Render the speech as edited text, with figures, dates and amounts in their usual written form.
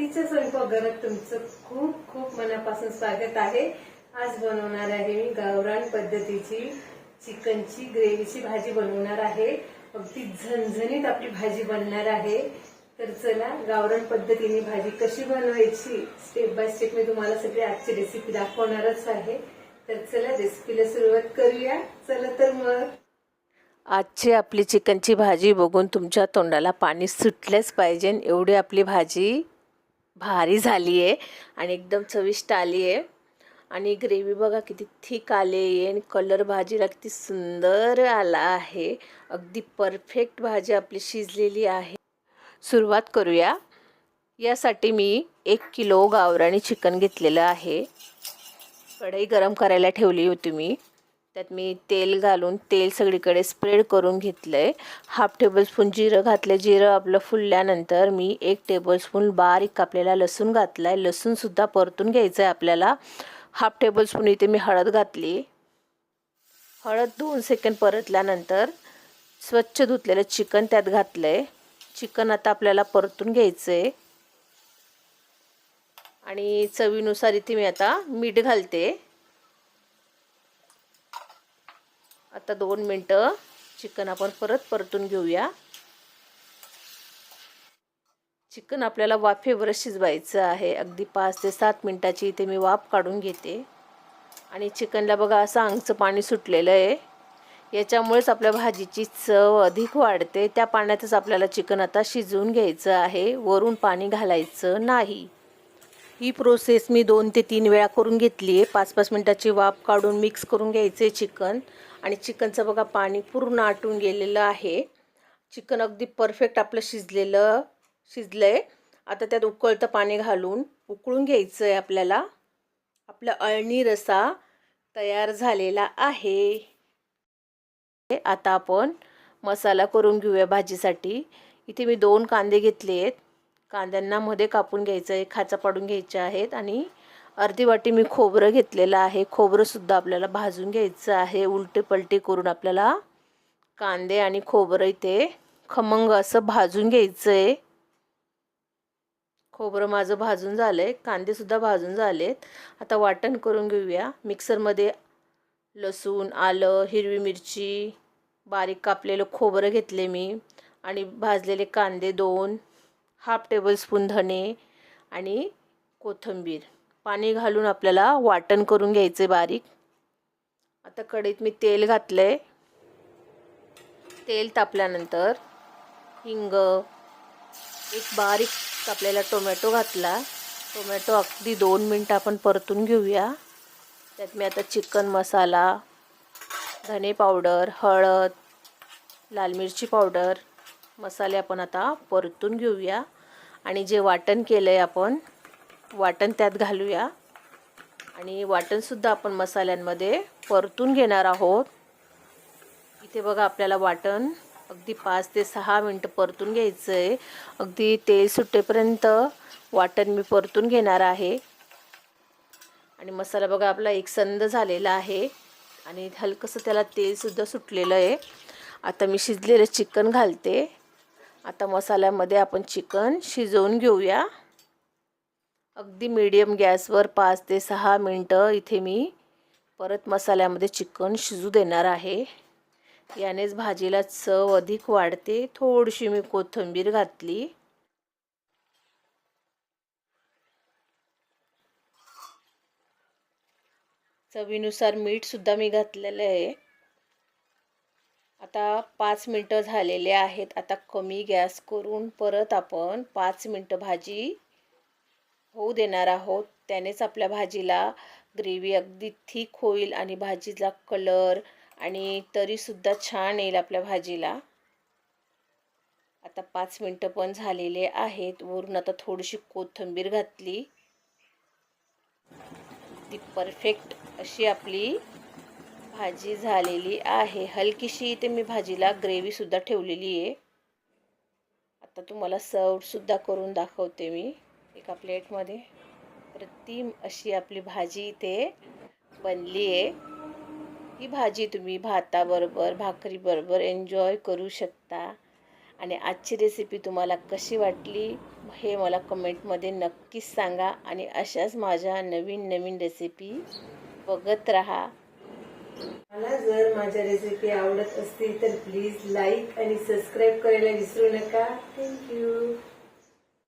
आरतीच्या स्वयंपाकघरात तुमचं खूप खूप मनापासून स्वागत आहे। आज बनवणार आहे मी गावरान पद्धतीची चिकनची ग्रेव्हीची भाजी बनवणार आहे। अगदी झणझणीत आपली भाजी बनणार आहे। तर चला गावरान पद्धतीने भाजी कशी बनवायची स्टेप बाय स्टेप मी तुम्हाला सगळी आजची रेसिपी दाखवणारच आहे। तर चला रेसिपीला सुरुवात करूया। चला तर मग आजची आपली चिकनची भाजी बघून तुमच्या तोंडाला पाणी सुटलेच पाहिजे एवढी आपली भाजी भारी झाली आहे आणि एकदम चविष्ट आली आहे। आणि ग्रेव्ही बघा किती थिक आली आहे आणि कलर भाजीला किती सुंदर आला आहे। अगदी परफेक्ट भाजी आपली शिजलेली आहे। सुरुवात करूया। यासाठी मी 1 किलो गावरानी चिकन घेतलेलं आहे। कढई गरम करायला ठेवली होती मी। त्यात मी तेल घालून तेल सगळीकडे स्प्रेड करून घेतलंय। हाफ टेबलस्पून जिरं घातले। जिरं आपलं फुलल्यानंतर मी 1 टेबलस्पून बारीक कापलेला लसूण घातलाय। लसूण सुद्धा परतून घ्यायचं आहे आपल्याला। हाफ टेबलस्पून इथे मी हळद घातली। हळद 2 सेकंद परतल्यानंतर स्वच्छ धुतलेलं चिकन त्यात घातलंय। चिकन आता आपल्याला परतून घ्यायचंय आणि चवीनुसार इथे मी आता मीठ घालते। आता 2 मिनिटं चिकन आपण परत परतून घेऊया। चिकन आपल्याला वाफेवर शिजवायचं आहे। अगदी 5 ते 7 मिनिटाची इथे मी वाफ काढून घेते। आणि चिकनला बघा असं अंगचं पाणी सुटलेलं आहे। याच्यामुळेच आपल्या भाजीची चव अधिक वाढते। त्या पाण्यातच आपल्याला चिकन आता शिजवून घ्यायचं आहे, वरून पाणी घालायचं नाही। ही प्रोसेस मी 2 ते 3 वेळा करून घेतली आहे। 5-5 मिनिटाची वाफ काढून मिक्स करून घ्यायचे चिकन। आणि चिकनचं बघा पाणी पूर्ण आटून गेलेलं आहे। चिकन अगदी परफेक्ट आपलं शिजलंय। आता त्यात उकळतं पाणी घालून उकळून घ्यायचं आहे आपल्याला। आपला अळणी रसा तयार झालेला आहे। आता आपण मसाला करून घेऊया भाजीसाठी। इथे मी 2 कांदे घेतले आहेत। कांद्यांना मध्ये कापून घ्यायचं आहे, खाचा पाडून घ्यायचे आहेत। आणि अर्धी वाटी मी खोबरं घेतलेलं आहे। खोबरं सुद्धा आपल्याला भाजून घ्यायचं आहे। उलटे पलटे करून आपल्याला कांदे आणि खोबरं इथे खमंग असं भाजून घ्यायचं आहे। खोबरं माझं भाजून झालंय, कांदे सुद्धा भाजून झालेत। आता वाटण करून घेऊया। मिक्सरमध्ये लसूण, आलं, हिरवी मिरची, बारीक कापलेलं खोबरं घेतले मी आणि भाजलेले कांदे 2, हाफ टेबलस्पून धने आणि कोथिंबीर पाणी घालून आपल्याला वाटण करून घ्यायचे बारीक। आता कढईत मी तेल घातलंय। तेल तापल्यानंतर हिंग, एक बारीक कापलेला टोमॅटो घातला। टोमॅटो अगदी 2 मिनिटं आपण परतून घेऊया। त्यात मी आता चिकन मसाला, धने पावडर, हळद, लाल मिरची पावडर मसाले आपण आता परतून घेऊया। आणि जे वाटण केलंय आपण वाटण त्यात घालूया आणि वाटणसुद्धा आपण मसाल्यांमध्ये परतून घेणार आहोत। इथे बघा आपल्याला वाटण अगदी 5 ते 6 मिनिटं परतून घ्यायचं आहे। अगदी तेल सुटेपर्यंत वाटण मी परतून घेणार आहे। आणि मसाला बघा आपला एकसंध झालेला आहे आणि हलकंसं त्याला तेलसुद्धा सुटलेलं आहे। आता मी शिजलेलं चिकन घालते। आता मसाल्यामध्ये आपण चिकन शिजवून घेऊया। अगदी मीडियम गॅसवर 5 ते 6 मिनिटं इथे मी परत मसाल्यामध्ये चिकन शिजू देणार आहे। यानेच भाजीला चव अधिक वाढते। थोडीशी मी कोथिंबीर घातली। चवीनुसार मीठ सुद्धा मी घातलेलं आहे। आता 5 मिनिटं झालेले आहेत। आता कमी गॅस करून परत आपण 5 मिनिटं भाजी होऊ देणार आहोत। त्यानेच आपल्या भाजीला ग्रेव्ही अगदी थिक होईल आणि भाजीचा कलर आणि तरीसुद्धा छान येईल आपल्या भाजीला। आता 5 मिनिटं पण झालेले आहेत। वरून आता थोडीशी कोथिंबीर घातली। ती परफेक्ट अशी आपली भाजी झालेली आहे। हलकीशी इथे मी भाजीला ग्रेव्ही सुद्धा ठेवलेली आहे। आता तुम्हाला सर्व सुद्धा करून दाखवते मी एका प्लेटमध्ये। अप्रतिम अशी आपली भाजी इथे बनली आहे। ही भाजी तुम्ही भाताबरोबर, भाकरीबरोबर एन्जॉय करू शकता। आणि आजची रेसिपी तुम्हाला कशी वाटली हे मला कमेंटमध्ये नक्कीच सांगा. आणि अशाच माझ्या नवीन नवीन रेसिपी बघत राहा. मला जर माझ्या रेसिपी आवडत असतील तर प्लीज लाईक आणि सबस्क्राईब करायला विसरू नका. थँक्यू.